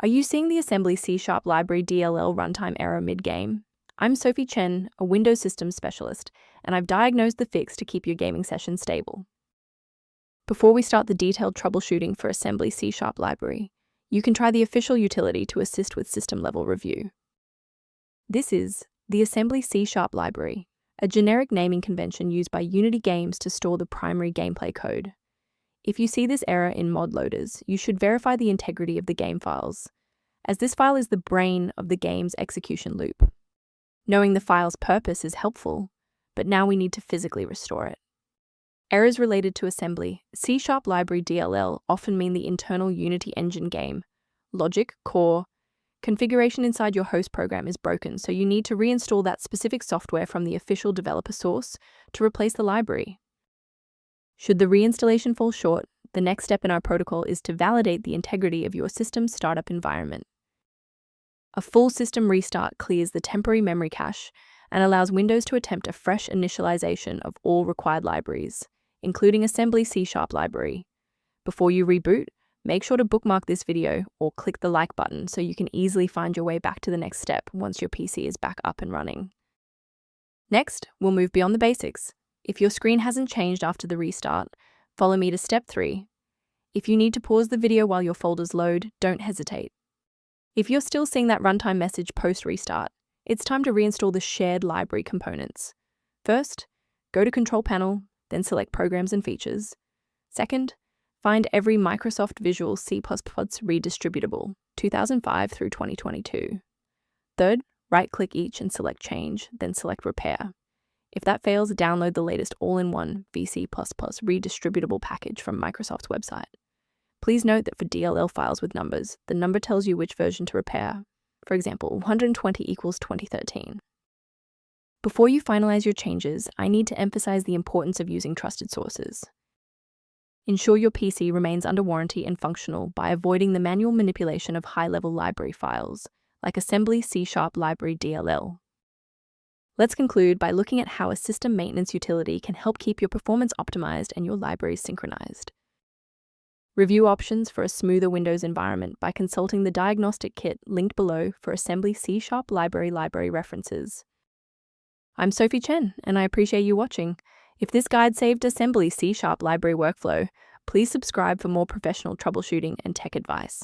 Are you seeing the Assembly-Csharp Library DLL runtime error mid-game? I'm Sophie Chen, a Windows Systems Specialist, and I've diagnosed the fix to keep your gaming session stable. Before we start the detailed troubleshooting for Assembly-Csharp Library, you can try the official utility to assist with system-level review. This is the Assembly-Csharp Library, a generic naming convention used by Unity games to store the primary gameplay code. If you see this error in mod loaders, you should verify the integrity of the game files, as this file is the brain of the game's execution loop. Knowing the file's purpose is helpful, but now we need to physically restore it. Errors related to Assembly-Csharp Library DLL often mean the internal Unity engine game, logic, core, configuration inside your host program is broken, so you need to reinstall that specific software from the official developer source to replace the library. Should the reinstallation fall short, the next step in our protocol is to validate the integrity of your system's startup environment. A full system restart clears the temporary memory cache and allows Windows to attempt a fresh initialization of all required libraries, including Assembly-Csharp Library. Before you reboot, make sure to bookmark this video or click the like button so you can easily find your way back to the next step once your PC is back up and running. Next, we'll move beyond the basics. If your screen hasn't changed after the restart, follow me to step 3. If you need to pause the video while your folders load, don't hesitate. If you're still seeing that runtime message post-restart, it's time to reinstall the shared library components. First, go to Control Panel, then select Programs and Features. Second, find every Microsoft Visual C++ redistributable, 2005 through 2022. Third, right-click each and select Change, then select Repair. If that fails, download the latest all-in-one VC++ redistributable package from Microsoft's website. Please note that for DLL files with numbers, the number tells you which version to repair. For example, 120 equals 2013. Before you finalize your changes, I need to emphasize the importance of using trusted sources. Ensure your PC remains under warranty and functional by avoiding the manual manipulation of high-level library files, like Assembly-Csharp Library DLL. Let's conclude by looking at how a system maintenance utility can help keep your performance optimized and your libraries synchronized. Review options for a smoother Windows environment by consulting the diagnostic kit linked below for Assembly-Csharp library references. I'm Sophie Chen, and I appreciate you watching. If this guide saved Assembly-Csharp library workflow, please subscribe for more professional troubleshooting and tech advice.